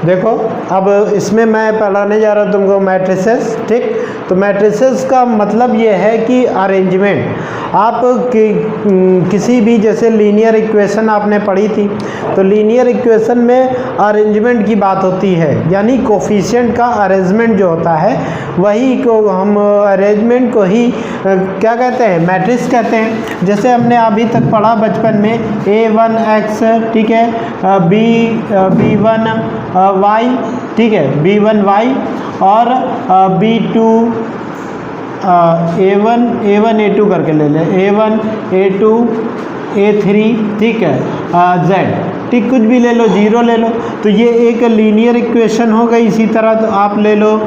देखो अब इसमें मैं पढ़ाने जा रहा हूँ तुमको मैट्रिसेस, ठीक। तो मैट्रिसेस का मतलब ये है कि अरेंजमेंट, आप किसी भी जैसे लीनियर इक्वेशन आपने पढ़ी थी, तो लीनियर इक्वेशन में अरेंजमेंट की बात होती है, यानी कोफिशिएंट का अरेंजमेंट जो होता है वही को हम अरेंजमेंट को ही क्या कहते हैं, मैट्रिक्स कहते हैं। जैसे हमने अभी तक पढ़ा बचपन में a1x, ठीक है, b1y, ठीक है, b1y और b2 a1 a2 करके ले लें, a1 a2 a3, ठीक है, z, ठीक, कुछ भी ले लो, जीरो ले लो, तो ये एक लीनियर इक्वेशन हो गई। इसी तरह तो आप ले लो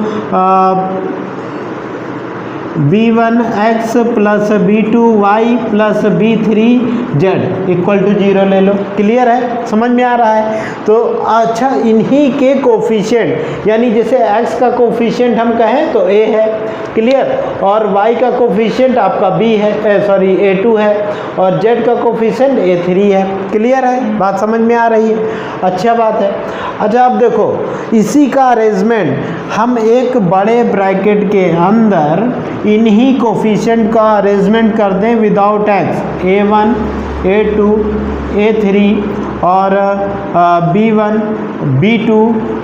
b1x plus b2y plus b3z equal to 0 ले लो। क्लियर है, समझ में आ रहा है? तो अच्छा, इन्हीं के कोफिशिएंट, यानी जैसे x का कोफिशिएंट हम कहें तो a है, क्लियर, और y का कोफिशिएंट आपका b है, सॉरी a2 है, और z का कोफिशिएंट a3 है। क्लियर है, बात समझ में आ रही है? अच्छा बात है। अच्छा अब देखो, इसी का अरेंजमेंट हम एक बड़े ब्रैकेट के अंदर इन्हीं कोफिशिएंट का अरेंजमेंट कर दें without x, a1 a2 a3 और b1 b2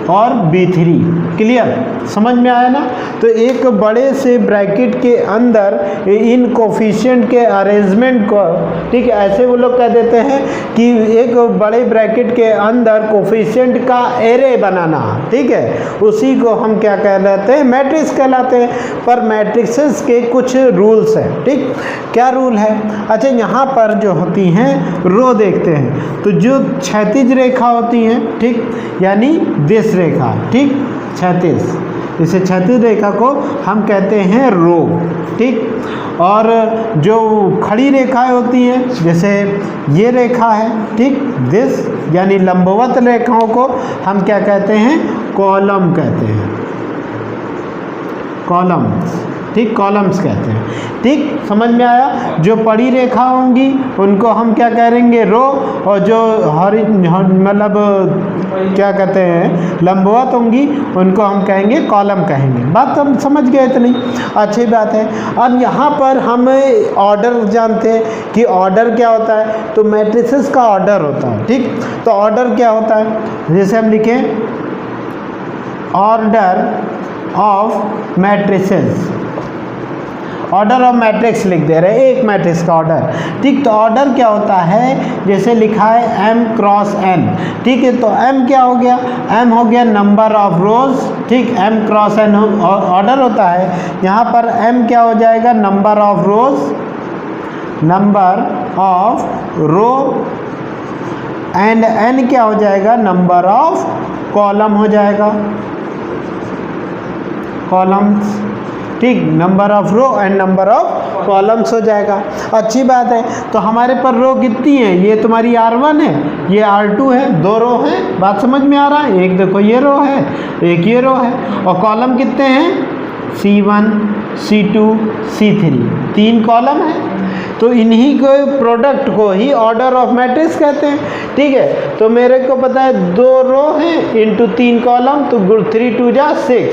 और b3। क्लियर, समझ में आया ना? तो एक बड़े से ब्रैकेट के अंदर इन कोफिशिएंट के अरेंजमेंट को, ठीक है, ऐसे वो लोग कह देते हैं कि एक बड़े ब्रैकेट के अंदर कोफिशिएंट का एरे बनाना, ठीक है, उसी को हम क्या कहलाते हैं, मैट्रिक्स कहलाते हैं। पर मैट्रिक्सेस के कुछ रूल्स हैं, ठीक। क्या रूल है? अच्छा, यहाँ पर जो होती हैं रो देखते हैं, तो जो क्षैतिज रेखा होती हैं, ठीक, यानी दिस रेखा, ठीक, क्षैतिज, इसे क्षैतिज रेखा को हम कहते हैं रो, ठीक। और जो खड़ी रेखाएं होती हैं, जैसे ये रेखा है, ठीक, दिस, यानी लंबवत रेखाओं को हम क्या कहते हैं, कॉलम कहते हैं, कॉलम्स, ठीक, कॉलम्स कहते हैं, ठीक, समझ में आया? जो पड़ी रेखा होंगी उनको हम क्या करेंगे, रो, और जो मतलब क्या कहते हैं, लंबवत होंगी उनको हम कहेंगे कॉलम कहेंगे। बात हम समझ गए इतनी? अच्छी बात है। अब यहाँ पर हम ऑर्डर जानते हैं कि ऑर्डर क्या होता है, तो मैट्रिसेस का ऑर्डर होता है, ठीक। तो ऑर्डर क्या होता है, जैसे हम लिखें order of matrices, order of matrix लिख दे रहे हैं, एक मैट्रिक्स का ऑर्डर, ठीक। तो ऑर्डर क्या होता है, जैसे लिखा है m क्रॉस n, ठीक है, तो m क्या हो गया, m हो गया नंबर ऑफ रोज, ठीक, m क्रॉस n ऑर्डर होता है। यहाँ पर m क्या हो जाएगा, number of rows, number of row, and n क्या हो जाएगा, नंबर ऑफ कॉलम हो जाएगा, कॉलम्स, ठीक, number of row and number of columns हो जाएगा। अच्छी बात है। तो हमारे पर रो कितनी है, ये तुम्हारी R1 है, ये R2 है, दो रो हैं, बात समझ में आ रहा है? एक देखो ये रो है, एक ये रो है, और कॉलम कितने हैं, C1 C2 C3, 3 कॉलम है। तो इन्हीं को प्रोडक्ट को ही ऑर्डर ऑफ मैट्रिक्स कहते हैं, ठीक है। तो मेरे को पता है 2 रो हैं इंटू 3 कॉलम, तो 3 2 जा 6।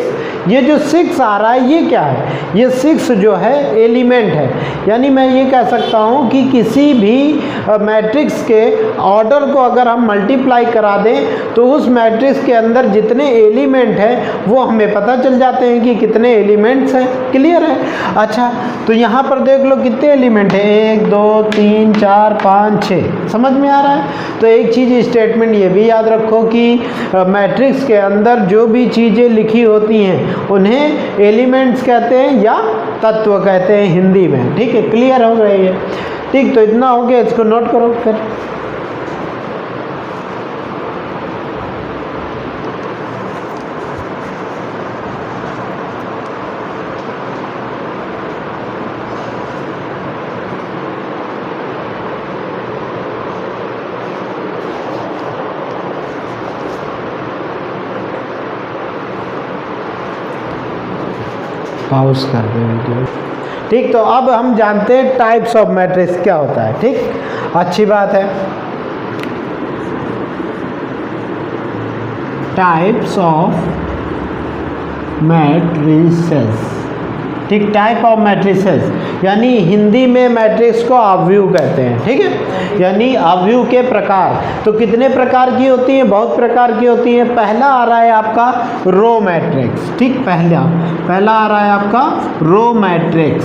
ये जो 6 आ रहा है ये क्या है, ये 6 जो है एलिमेंट है, यानी मैं ये कह सकता हूँ कि किसी भी मैट्रिक्स के ऑर्डर को अगर हम मल्टीप्लाई करा दें तो उस मैट्रिक्स के अंदर जितने एलिमेंट हैं वो हमें पता चल जाते हैं कि कितने एलिमेंट्स हैं। क्लियर है? अच्छा, तो यहाँ पर देख लो कितने एलिमेंट हैं, 1 2 3 4 5 6, समझ में आ रहा है? तो एक चीज़ स्टेटमेंट ये भी याद रखो कि मैट्रिक्स के अंदर जो भी चीज़ें लिखी होती हैं उन्हें एलिमेंट्स कहते हैं या तत्व कहते हैं हिंदी में, ठीक है। क्लियर हो रही है? ठीक, तो इतना हो गया, इसको नोट करो फिर। पॉज कर दो वीडियो, ठीक। तो अब हम जानते हैं टाइप्स ऑफ मैट्रिक्स क्या होता है, ठीक। अच्छी बात है। टाइप्स ऑफ मैट्रिसेस, ठीक, टाइप ऑफ मैट्रिसेस, यानी हिंदी में मैट्रिक्स को अवयव कहते हैं, ठीक है, यानी अवयव के प्रकार। तो कितने प्रकार की होती हैं? बहुत प्रकार की होती हैं। पहला आ रहा है आपका रो मैट्रिक्स, ठीक, पहला आ रहा है आपका रो मैट्रिक्स।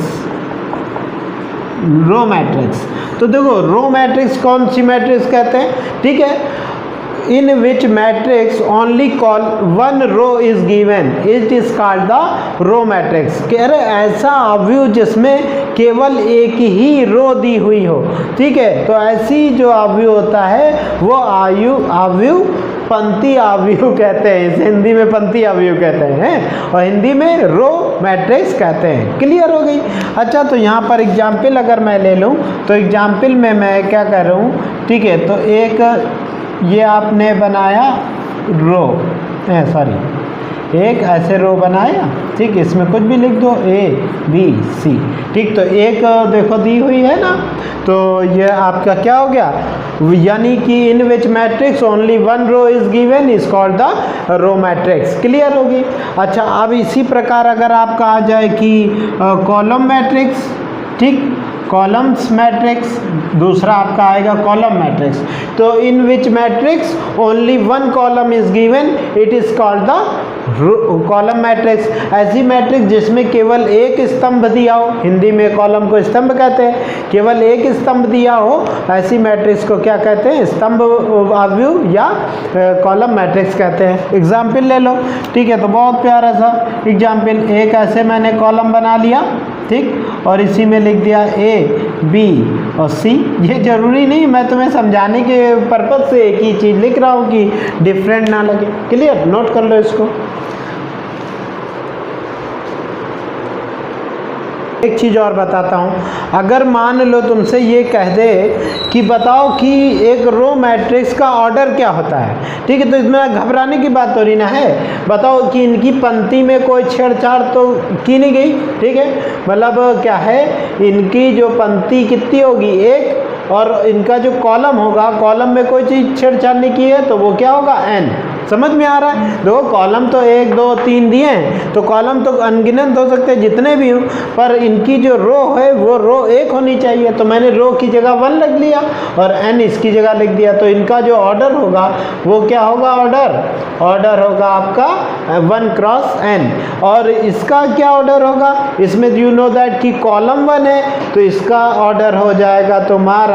रो मैट्रिक्स, तो देखो रो मैट्रिक्स कौन सी मैट्रिक्स कहते हैं, ठीक है, in which matrix only call one row is given, it is called the row matrix। कह रहे ऐसा अवयव जिसमें केवल एक ही रो दी हुई हो, ठीक है, तो ऐसी जो अवयव होता है वो अवयव पंक्ति अवयव कहते हैं, इसे हिंदी में पंक्ति अवयव कहते हैं और हिंदी में रो मैट्रिक्स कहते हैं। क्लियर हो गई? अच्छा, तो यहाँ पर एग्जाम्पल अगर मैं ले लूँ तो एग्जाम्पल में मैं क्या कर रहा हूँ, ठीक है, तो एक ये आपने बनाया रो, एक ऐसे रो बनाया, ठीक, इसमें कुछ भी लिख दो A B C, ठीक, तो एक देखो दी हुई है ना, तो ये आपका क्या हो गया, यानी कि in which matrix only one row is given is called the row matrix. Clear होगी? अच्छा, अब इसी प्रकार अगर आपका आ जाए कि कॉलम मैट्रिक्स, ठीक, कॉलम्स मैट्रिक्स, दूसरा आपका आएगा कॉलम मैट्रिक्स, तो in which matrix only one column is given it is called the column matrix. ऐसी मैट्रिक्स जिसमें केवल एक स्तंभ दिया हो, हिंदी में कॉलम को स्तंभ कहते हैं, केवल एक स्तंभ दिया हो, ऐसी मैट्रिक्स को क्या कहते हैं? स्तंभ अवयव या कॉलम मैट्रिक्स कहते हैं। एग्जाम्पल ले लो, ठीक है, तो बहुत प्यारा सा एग्जाम्पल, एक ऐसे मैंने कॉलम बना लिया, ठीक, और इसी में लिख दिया A B और C। ये जरूरी नहीं, मैं तुम्हें समझाने के पर्पज से एक ही चीज़ लिख रहा हूँ कि डिफरेंट ना लगे। क्लियर? नोट कर लो इसको। एक चीज़ और बताता हूँ, अगर मान लो तुमसे ये कह दे कि बताओ कि एक रो मैट्रिक्स का ऑर्डर क्या होता है, ठीक है, तो इसमें घबराने की बात तो नहीं ना है। बताओ कि इनकी पंक्ति में कोई छेड़छाड़ तो की नहीं गई, ठीक है, मतलब क्या है, इनकी जो पंक्ति कितनी होगी, एक, और इनका जो कॉलम होगा, कॉलम में कोई चीज़ छेड़छाड़ नहीं की है, तो वो क्या होगा? n। समझ में आ रहा है? देखो कॉलम तो 1 2 3 दिए हैं, तो कॉलम तो अनगिनत हो सकते हैं जितने भी हों, पर इनकी जो रो है वो रो 1 होनी चाहिए, तो मैंने रो की जगह 1 लिख लिया और n इसकी जगह लिख दिया, तो इनका जो ऑर्डर होगा वो क्या होगा? ऑर्डर होगा आपका 1 क्रॉस n। और इसका क्या ऑर्डर होगा? इसमें यू नो दैट कि कॉलम 1 है, तो इसका ऑर्डर हो जाएगा तुम्हारा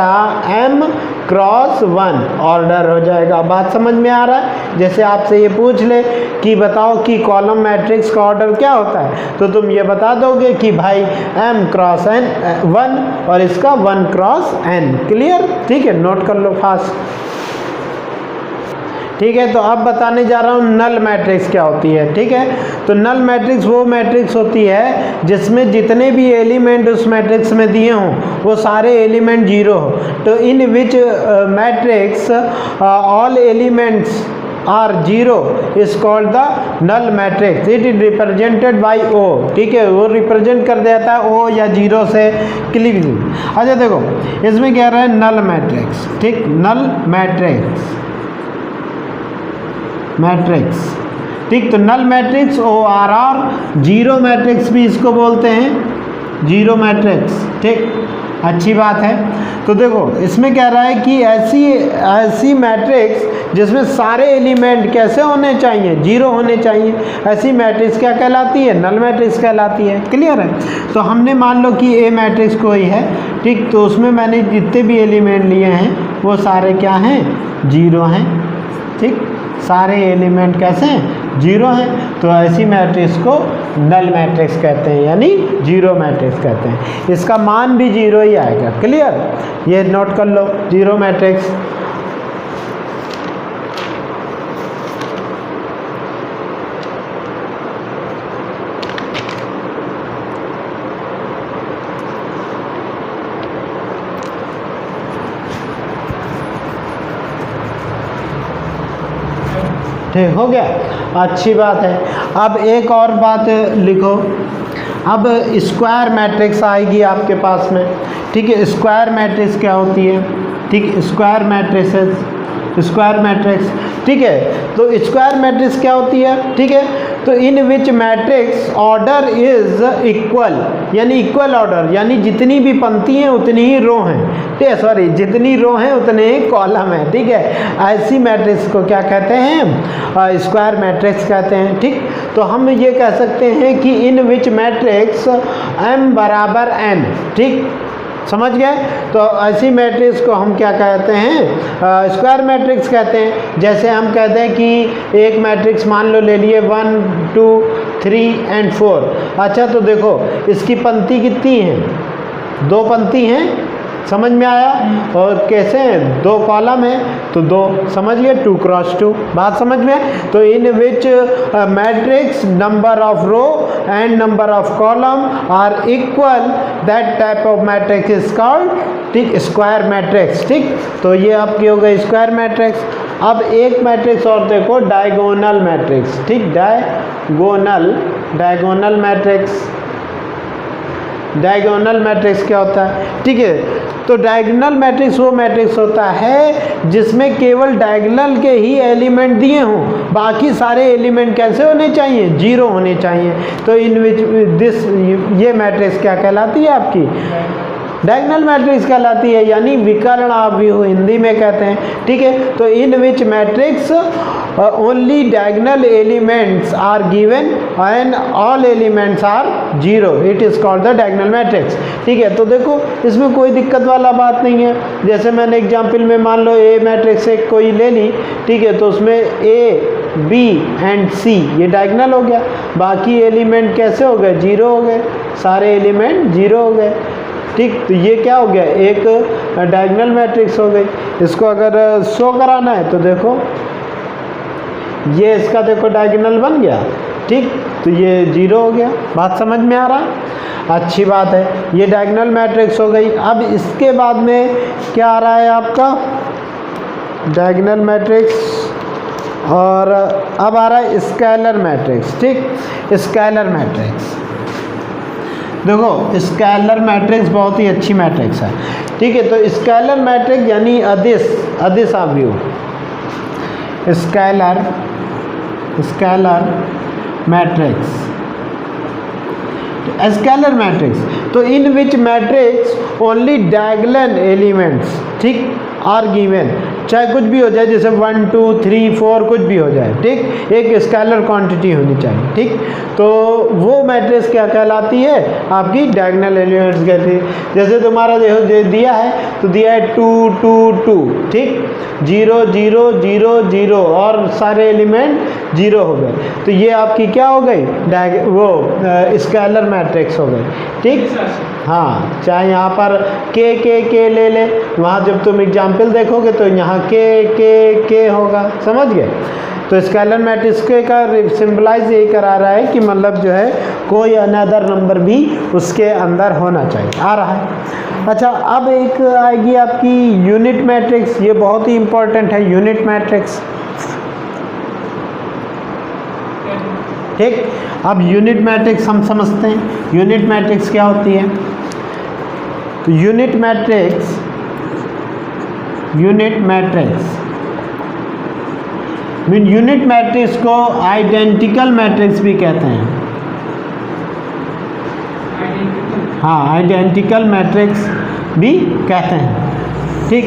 m क्रॉस 1 ऑर्डर हो जाएगा। बात समझ में आ रहा है? जैसे आपसे ये पूछ ले कि बताओ कि कॉलम मैट्रिक्स का ऑर्डर क्या होता है, तो तुम ये बता दोगे कि भाई m क्रॉस n 1 और इसका 1 क्रॉस n। क्लियर? ठीक है, नोट कर लो फास्ट। ठीक है, तो अब बताने जा रहा हूँ नल मैट्रिक्स क्या होती है। ठीक है, तो नल मैट्रिक्स वो मैट्रिक्स होती है जिसमें जितने भी एलिमेंट उस मैट्रिक्स में दिए हों वो सारे एलिमेंट जीरो हो। तो in which matrix all elements are zero is called the null matrix. It is represented by O. ठीक है, वो रिप्रेजेंट कर देता है ओ या जीरो से। क्लिक। अच्छा देखो, इसमें कह रहा है नल मैट्रिक्स। ठीक, नल मैट्रिक्स। ठीक, तो null matrix ORR, zero matrix भी इसको बोलते हैं, जीरो मैट्रिक्स। ठीक, अच्छी बात है। तो देखो इसमें कह रहा है कि ऐसी मैट्रिक्स जिसमें सारे एलिमेंट कैसे होने चाहिए? जीरो होने चाहिए। ऐसी मैट्रिक्स क्या कहलाती है? नल मैट्रिक्स कहलाती है। क्लियर है? तो हमने मान लो कि ए मैट्रिक्स कोई है, ठीक, तो उसमें मैंने जितने भी एलिमेंट लिए हैं वो सारे क्या हैं? जीरो हैं। ठीक, सारे एलिमेंट कैसे हैं? जीरो हैं। तो ऐसी मैट्रिक्स को नल मैट्रिक्स कहते हैं, यानी जीरो मैट्रिक्स कहते हैं। इसका मान भी जीरो ही आएगा। क्लियर? ये नोट कर लो, जीरो मैट्रिक्स। ठीक हो गया, अच्छी बात है। अब एक और बात लिखो, अब स्क्वायर मैट्रिक्स आएगी आपके पास में। ठीक है, स्क्वायर मैट्रिक्स क्या होती है? ठीक, स्क्वायर मैट्रिक्स ठीक है। तो स्क्वायर मैट्रिक्स क्या होती है, ठीक है, तो in which matrix order is equal, यानी इक्वल ऑर्डर, यानी जितनी भी पंक्ति हैं उतनी ही रो हैं, ठीक है, सॉरी जितनी रो हैं उतने ही कॉलम हैं, ठीक है, ऐसी मैट्रिक्स को क्या कहते हैं, स्क्वायर मैट्रिक्स कहते हैं, ठीक। तो हम ये कह सकते हैं कि इन विच मैट्रिक्स m बराबर n, ठीक, समझ गए। तो ऐसी मैट्रिक्स को हम क्या कहते हैं, स्क्वायर मैट्रिक्स कहते हैं। जैसे हम कहते हैं कि एक मैट्रिक्स मान लो ले लिए 1 2 3 एंड 4। अच्छा तो देखो इसकी पंक्ति कितनी है, 2 पंक्ति हैं, समझ में आया, और कैसे 2 कॉलम है तो 2, समझ गए, 2 क्रॉस 2, बात समझ में। तो in which matrix number of row and number of column are equal, that type of matrix is called, ठीक, स्क्वायर मैट्रिक्स, ठीक। तो ये आपकी हो गई स्क्वायर मैट्रिक्स। अब एक मैट्रिक्स और देखो, डायगोनल मैट्रिक्स, ठीक, डायगोनल मैट्रिक्स। डायगोनल मैट्रिक्स क्या होता है, ठीक है, तो डायगोनल मैट्रिक्स वो मैट्रिक्स होता है जिसमें केवल डायगोनल के ही एलिमेंट दिए हों, बाकी सारे एलिमेंट कैसे होने चाहिए, 0 होने चाहिए। तो इन विच दिस, ये मैट्रिक्स क्या कहलाती है आपकी, डायगोनल मैट्रिक्स कहलाती है, यानी विकर्ण आप भी हिंदी में कहते हैं, ठीक है। तो in which matrix only diagonal elements are given and all elements are 0, it is called the diagonal matrix, ठीक है। तो देखो इसमें कोई दिक्कत वाला बात नहीं है। जैसे मैंने एग्जाम्पल में मान लो ए मैट्रिक्स एक कोई ले ली, ठीक है, तो उसमें ए बी एंड सी ये डायगोनल हो गया, बाकी एलिमेंट कैसे हो गए, 0 हो गए, सारे एलिमेंट 0 हो गए, ठीक। तो ये क्या हो गया, एक डायगोनल मैट्रिक्स हो गई। इसको अगर शो कराना है तो देखो ये इसका देखो डायगोनल बन गया, ठीक, तो ये 0 हो गया, बात समझ में आ रहा, अच्छी बात है, ये डायगोनल मैट्रिक्स हो गई। अब इसके बाद में क्या आ रहा है आपका, डायगोनल मैट्रिक्स, और अब आ रहा है स्केलर मैट्रिक्स, ठीक, स्केलर मैट्रिक्स। देखो स्केलर मैट्रिक्स बहुत ही अच्छी मैट्रिक्स है, ठीक है। तो स्केलर मैट्रिक्स यानी अदिश आव्यूह, स्केलर मैट्रिक्स, स्केलर मैट्रिक्स। तो in which matrix only diagonal elements, ठीक, आर गिवन, चाहे कुछ भी हो जाए, जैसे 1 2 3 4 कुछ भी हो जाए, ठीक, एक स्केलर क्वांटिटी होनी चाहिए, ठीक। तो वो मैट्रिक्स क्या कहलाती है, आपकी डायगोनल एलिमेंट्स कहती है। जैसे तुम्हारा देखो दिया है, तो दिया है 2 2 2, ठीक, 0 0 0 0 और सारे एलिमेंट 0 हो गए, तो ये आपकी क्या हो गई, वो स्केलर मैट्रिक्स हो गई, ठीक। हाँ, चाहे यहाँ पर के ले ले, वहाँ जब तुम एग्जाम्पल देखोगे तो यहाँ के होगा, समझ गए। तो स्केलर मैट्रिक्स का सिंबलाइज यही करा रहा है कि मतलब जो है कोई अनदर नंबर भी उसके अंदर होना चाहिए, आ रहा है। अच्छा अब एक आएगी आपकी यूनिट मैट्रिक्स, ये बहुत ही इंपॉर्टेंट है, यूनिट मैट्रिक्स, ठीक। अब यूनिट मैट्रिक्स हम समझते हैं, यूनिट मैट्रिक्स क्या होती है। तो यूनिट मैट्रिक्स यूनिट मैट्रिक्स को आइडेंटिकल मैट्रिक्स भी कहते हैं, हाँ, आइडेंटिकल मैट्रिक्स भी कहते हैं, ठीक।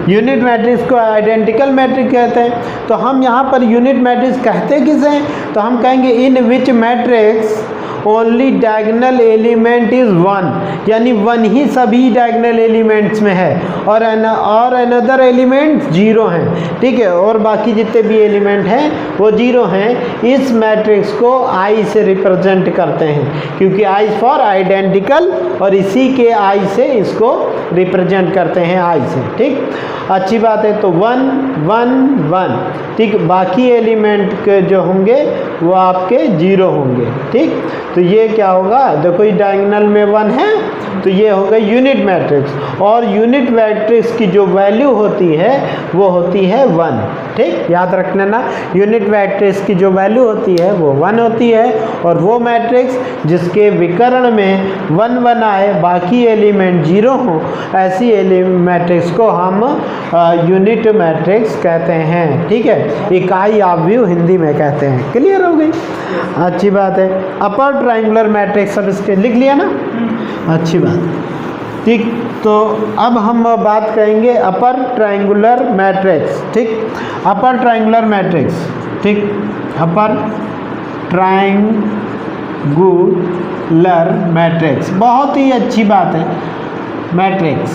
यूनिट मैट्रिक्स को आइडेंटिकल मैट्रिक्स कहते हैं। तो हम यहाँ पर यूनिट मैट्रिक्स कहते किसे हैं, तो हम कहेंगे in which matrix only diagonal element is 1, यानी 1 ही सभी डायगोनल एलिमेंट्स में है, और अनदर एलिमेंट 0 हैं, ठीक है, और बाकी जितने भी एलिमेंट हैं वो 0 हैं। इस मैट्रिक्स को I से रिप्रेजेंट करते हैं, क्योंकि I फॉर आइडेंटिकल, और इसी के I से इसको रिप्रेजेंट करते हैं, I से, ठीक, अच्छी बात है। तो 1 1 1, ठीक, बाकी एलिमेंट के जो होंगे वो आपके 0 होंगे, ठीक। तो ये क्या होगा, देखो ये डायगोनल में 1 है, तो ये हो गई यूनिट मैट्रिक्स, और यूनिट मैट्रिक्स की जो वैल्यू होती है वो होती है 1, ठीक, याद रखना ना, यूनिट मैट्रिक्स की जो वैल्यू होती है वो 1 होती है, और वो मैट्रिक्स जिसके विकर्ण में 1 1 आए, बाकी एलिमेंट 0 हो, ऐसी मैट्रिक्स को हम यूनिट मैट्रिक्स कहते हैं, ठीक है। है, इकाई आव्यूह हिंदी में कहते हैं। क्लियर हो गई, अच्छी बात है। अपर ट्रायंगुलर मैट्रिक्स सब इसके लिख लिया ना, अच्छी बात। ठीक, तो अब हम बात करेंगे अपर ट्रायंगुलर मैट्रिक्स। ठीक, अपर ट्रायंगुलर मैट्रिक्स, ठीक, अपर ट्रायंगुलर मैट्रिक्स, बहुत ही अच्छी बात है। मैट्रिक्स,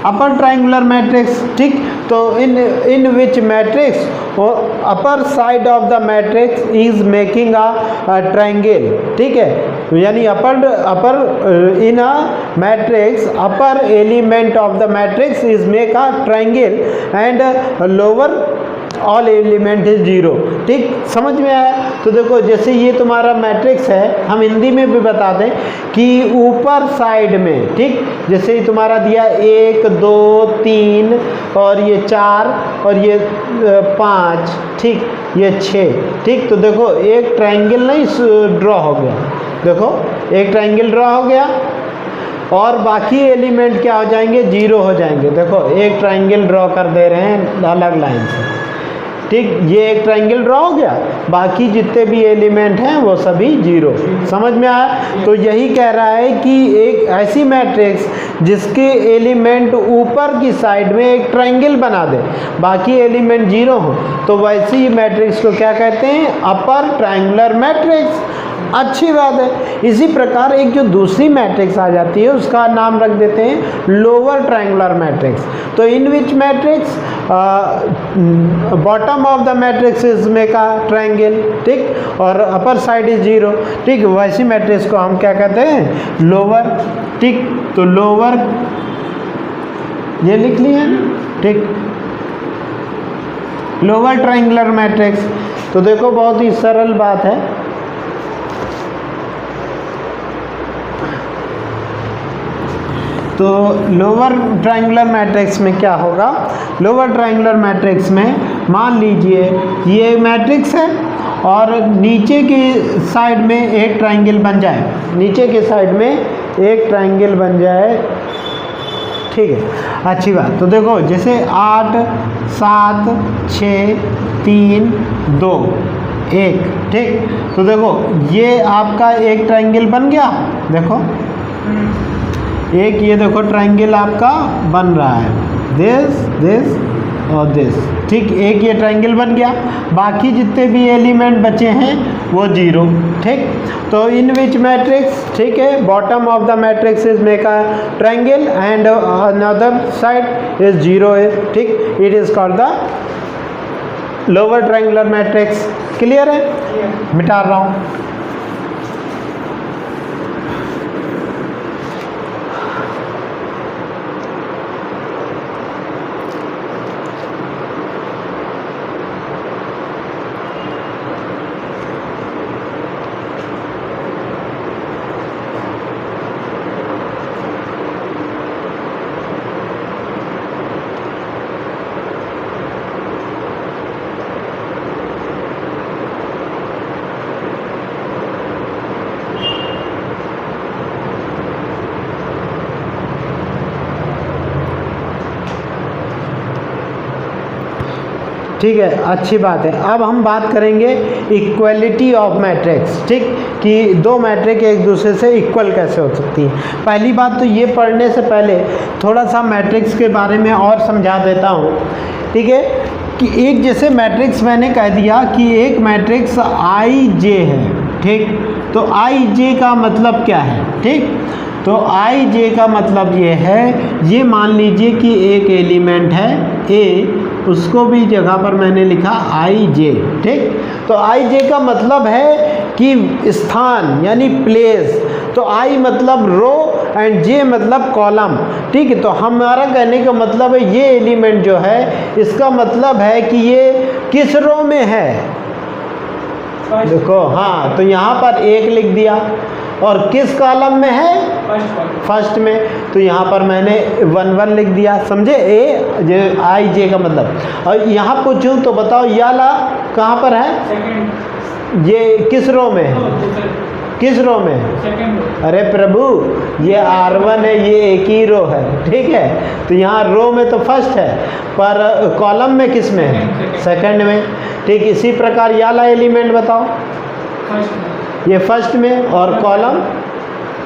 अपर ट्रायंगुलर मैट्रिक्स, ठीक, तो इन विच मैट्रिक्स और upper side of the matrix is making a triangle. ठीक है, यानी upper in a matrix upper element of the matrix is make a triangle and lower all element is zero. ठीक, समझ में आया? तो देखो जैसे ये तुम्हारा मैट्रिक्स है, हम हिंदी में भी बता दें कि ऊपर साइड में, ठीक, जैसे ही तुम्हारा दिया 1 2 3 और ये 4 और ये 5, ठीक, ये 6, ठीक, तो देखो एक ट्रायंगल नहीं ड्रॉ हो गया, देखो एक ट्रायंगल ड्रॉ हो गया और बाकी एलिमेंट क्या हो जाएंगे, जीरो हो जाएंगे। देखो एक ट्रायंगल ड्रॉ कर दे रहे हैं अलग लाइन से, ठीक, ये एक ट्रायंगल ड्रॉ हो गया, बाकी जितने भी एलिमेंट हैं वो सभी जीरो। समझ में आया? तो यही कह रहा है कि एक ऐसी मैट्रिक्स जिसके एलिमेंट ऊपर की साइड में एक ट्रायंगल बना दे, बाकी एलिमेंट जीरो हो, तो वैसी मैट्रिक्स को क्या कहते हैं, अपर ट्रायंगुलर मैट्रिक्स। अच्छी बात है। इसी प्रकार एक जो दूसरी मैट्रिक्स आ जाती है उसका नाम रख देते हैं लोअर ट्रायंगुलर मैट्रिक्स। तो in which matrix bottom of the matrix is make a triangle, ठीक, और अपर साइड इज जीरो, ठीक, वैसी मैट्रिक्स को हम क्या कहते हैं, लोअर। ठीक, तो लोअर ये लिख लिया, ठीक, लोअर ट्रायंगुलर मैट्रिक्स। तो देखो बहुत ही सरल बात है। तो लोअर ट्रायंगुलर मैट्रिक्स में क्या होगा, लोअर ट्रायंगुलर मैट्रिक्स में मान लीजिए ये मैट्रिक्स है और नीचे की साइड में एक ट्रायंगल बन जाए, नीचे के साइड में एक ट्रायंगल बन जाए, ठीक है, अच्छी बात। तो देखो जैसे 8 7 6 3 2 1, ठीक, तो देखो ये आपका एक ट्रायंगल बन गया, देखो एक ये देखो ट्रायंगल आपका बन रहा है, दिस और दिस, ठीक, एक ये ट्रायंगल बन गया, बाकी जितने भी एलिमेंट बचे हैं वो जीरो। ठीक, तो इन विच मैट्रिक्स, ठीक है, bottom of the matrix is make a triangle and another side is zero, ठीक, it is called the lower triangular matrix. Clear है? मिटा रहा हूँ। ठीक है, अच्छी बात है। अब हम बात करेंगे इक्वलिटी ऑफ मैट्रिक्स, ठीक, कि दो मैट्रिक्स एक दूसरे से इक्वल कैसे हो सकती है। पहली बात तो ये पढ़ने से पहले थोड़ा सा मैट्रिक्स के बारे में और समझा देता हूँ, ठीक है, कि एक जैसे मैट्रिक्स मैंने कह दिया कि एक मैट्रिक्स आई जे है, ठीक, तो आई जे का मतलब क्या है, ठीक, तो आई जे का मतलब ये है, ये मान लीजिए कि एक एलिमेंट है ए, उसको भी जगह पर मैंने लिखा आई जे, ठीक, तो आई जे का मतलब है कि स्थान यानी प्लेस, तो आई मतलब रो एंड जे मतलब कॉलम, ठीक है। तो हमारा कहने का मतलब है ये एलिमेंट जो है इसका मतलब है कि ये किस रो में है, देखो, हाँ, तो यहाँ पर एक लिख दिया, और किस कॉलम में है, फर्स्ट में, तो यहाँ पर मैंने 1 1 लिख दिया, समझे, ए जे आई जे का मतलब। और यहाँ पूछूं तो बताओ याला कहाँ पर है, ये किस रो में है, किस रो में? Second row. अरे प्रभु, ये R1 है, ये एक ही रो है, ठीक है। तो यहाँ रो में तो फर्स्ट है, पर कॉलम में किस में है? सेकंड में। ठीक, इसी प्रकार ये वाला एलिमेंट बताओ। फर्स्ट। ये फर्स्ट में और कॉलम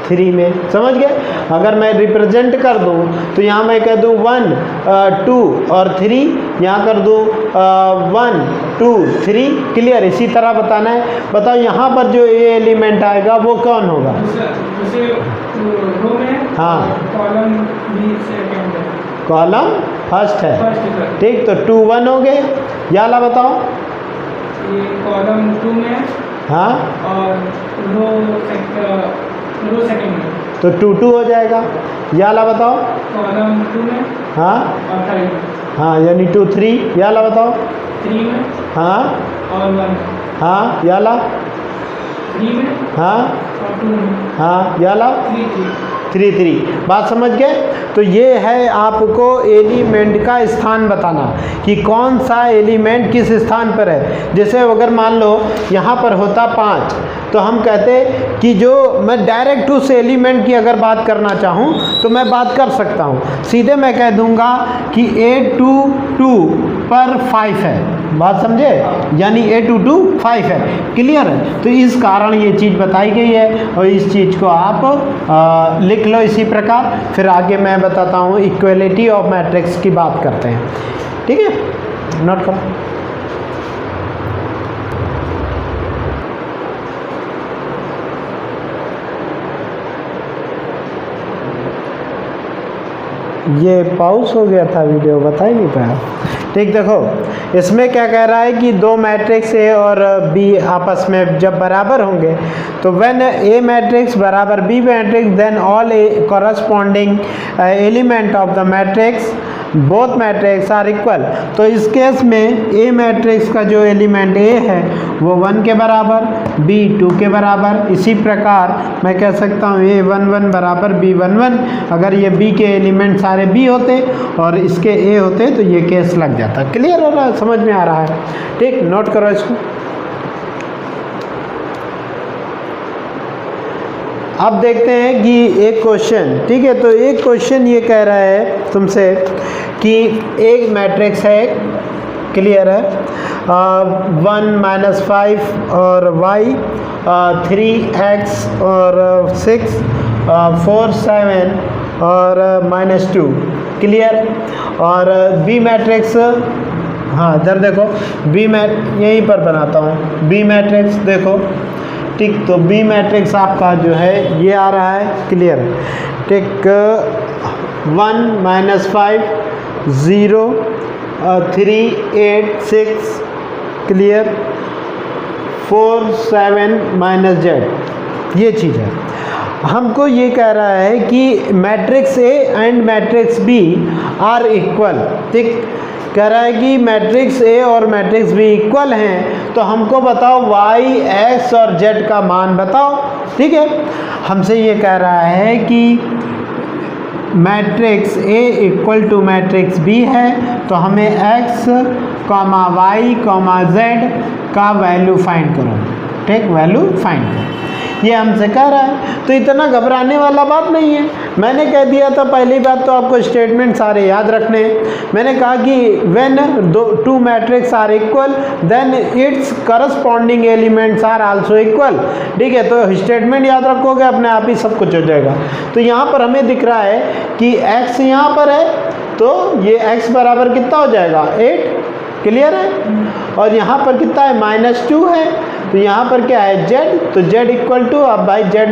3 में। समझ गए? अगर मैं रिप्रेजेंट कर दूं तो यहाँ मैं कह दूं 1 2 और 3, यहाँ कर दूं 1 2 3। क्लियर? इसी तरह बताना है। बताओ यहाँ पर जो ये एलिमेंट आएगा वो कौन होगा? दूसरे रो में। हाँ, कॉलम भी सेकंड है। कॉलम फर्स्ट है। फर्स्ट है सर। ठीक, तो 2 1 हो गए। याला बताओ। ये कॉलम 2 में हाँ, और रो सेकंड में। तो 2 2 हो जाएगा। याला बताओ। कॉलम 2 में हाँ और 3 हाँ, यानी 2 3। याला बताओ। 3 में हाँ और 1 हाँ, याला 3 में हाँ और 2 में। हाँ, याला 3 3 3। बात समझ गए? तो ये है आपको एलिमेंट का स्थान बताना कि कौन सा एलिमेंट किस स्थान पर है। जैसे अगर मान लो यहाँ पर होता 5, तो हम कहते कि जो मैं डायरेक्ट उस एलिमेंट की अगर बात करना चाहूँ तो मैं बात कर सकता हूँ। सीधे मैं कह दूँगा कि A22 पर 5 है। बात समझे? यानी A22 5 है। क्लियर है? तो इस कारण ये चीज़ बताई गई है और इस चीज़ को आप लिख लो इसी प्रकार। फिर आगे मैं बताता हूँ इक्वलिटी ऑफ मैट्रिक्स की बात करते हैं। ठीक है, नोट करो। ये पॉज हो गया था वीडियो, बता ही नहीं पाया। ठीक, देखो इसमें क्या कह रहा है कि दो मैट्रिक्स ए और बी आपस में जब बराबर होंगे तो व्हेन ए मैट्रिक्स बराबर B matrix then all a corresponding element of the matrix both matrix are equal. तो इस केस में ए मैट्रिक्स का जो एलिमेंट ए है वो 1 के बराबर, बी 2 के बराबर। इसी प्रकार मैं कह सकता हूँ ए 1 1 बराबर बी 1 1। अगर ये बी के एलिमेंट सारे बी होते और इसके ए होते तो ये केस लग जाता। क्लियर हो रहा है? समझ में आ रहा है? ठीक, नोट करो इसको। अब देखते हैं कि एक क्वेश्चन, ठीक है, तो एक क्वेश्चन ये कह रहा है तुमसे कि एक मैट्रिक्स है, क्लियर है, 1 - 5 और y, 3x और 6, 4 7 और -2। क्लियर? और बी मैट्रिक्स, हाँ इधर देखो, बी यहीं पर बनाता हूँ बी मैट्रिक्स, देखो ठीक। तो बी मैट्रिक्स आपका जो है ये आ रहा है। क्लियर? ठीक, 1 - 5 0 3 8 6। क्लियर? 4 7 -z, ये चीज़ है। हमको ये कह रहा है कि matrix A and matrix B are equal. ठीक, कह रहा है कि मैट्रिक्स ए और मैट्रिक्स बी इक्वल हैं, तो हमको बताओ y, x और z का मान बताओ। ठीक है, हमसे ये कह रहा है कि matrix A equal to matrix B है, तो हमें x, y, z का वैल्यू फाइंड करो। ठीक, वैल्यू फाइंड करो, ये हमसे कह रहा है। तो इतना घबराने वाला बात नहीं है। मैंने कह दिया था पहली बात तो आपको स्टेटमेंट सारे याद रखने हैं। मैंने कहा कि when two matrix are equal then its corresponding elements are also equal. ठीक है, तो स्टेटमेंट याद रखोगे अपने आप ही सब कुछ हो जाएगा। तो यहाँ पर हमें दिख रहा है कि x यहाँ पर है, तो ये x बराबर कितना हो जाएगा 8। क्लियर है? और यहाँ पर कितना है -2 है, तो यहाँ पर क्या है z, तो z इक्वल टू, अब भाई z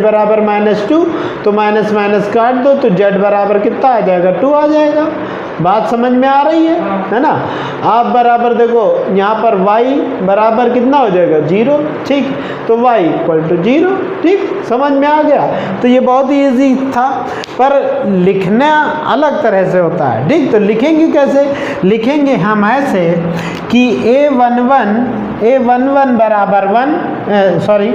बराबर -2, तो माइनस माइनस काट दो तो z बराबर कितना आ जाएगा 2 आ जाएगा। बात समझ में आ रही है ना? आप बराबर देखो यहाँ पर y बराबर कितना हो जाएगा 0। ठीक, तो y इक्वल टू 0। ठीक, समझ में आ गया? तो ये बहुत ही ईजी था, पर लिखना अलग तरह से होता है। ठीक, तो लिखेंगे कैसे? लिखेंगे हम ऐसे कि a11 बराबर 1, सॉरी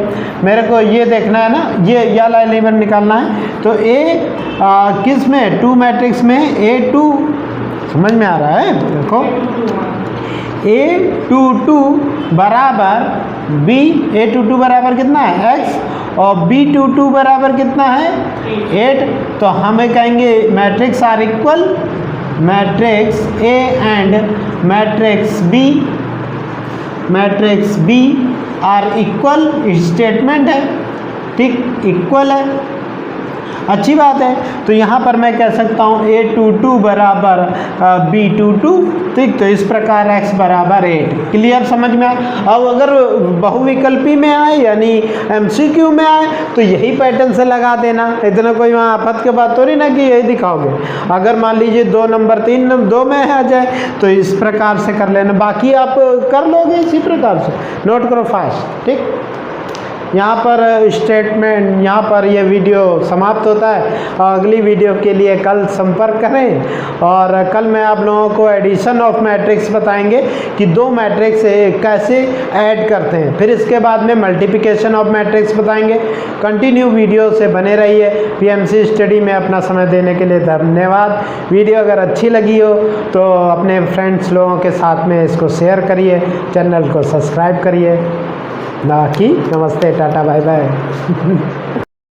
मेरे को ये देखना है ना, ये वाला एलिमेंट निकालना है। तो a किस में, टू मैट्रिक्स में A2, समझ में आ रहा है? देखो A22 बराबर B, A22 बराबर कितना है x और B22 बराबर कितना है 8। तो हमें कहेंगे matrix are equal, matrix A and matrix B are equal, statement है, ठीक, इक्वल है, अच्छी बात है। तो यहाँ पर मैं कह सकता हूँ A22 बराबर B22, ठीक। तो इस प्रकार x बराबर 8, क्लियर, समझ में आए। अब अगर बहुविकल्पी में आए यानी MCQ में आए तो यही पैटर्न से लगा देना, इतना कोई वहाँ आफत के बात तो नहीं ना कि यही दिखाओगे। अगर मान लीजिए 2 नंबर 3 नंबर 2 में आ जाए तो इस प्रकार से कर लेना, बाकी आप कर लोगे इसी प्रकार से, नोट करो फास्ट, ठीक। यहाँ पर स्टेटमेंट, यहाँ पर ये वीडियो समाप्त होता है और अगली वीडियो के लिए कल संपर्क करें। और कल मैं आप लोगों को एडिशन ऑफ मैट्रिक्स बताएंगे कि 2 मैट्रिक्स कैसे ऐड करते हैं, फिर इसके बाद में मल्टीप्लिकेशन ऑफ मैट्रिक्स बताएंगे। कंटिन्यू वीडियो से बने रहिए। PMC स्टडी में अपना समय देने के लिए धन्यवाद। वीडियो अगर अच्छी लगी हो तो अपने फ्रेंड्स लोगों के साथ में इसको शेयर करिए, चैनल को सब्सक्राइब करिए। ना कि नमस्ते, टाटा, बाय बाय।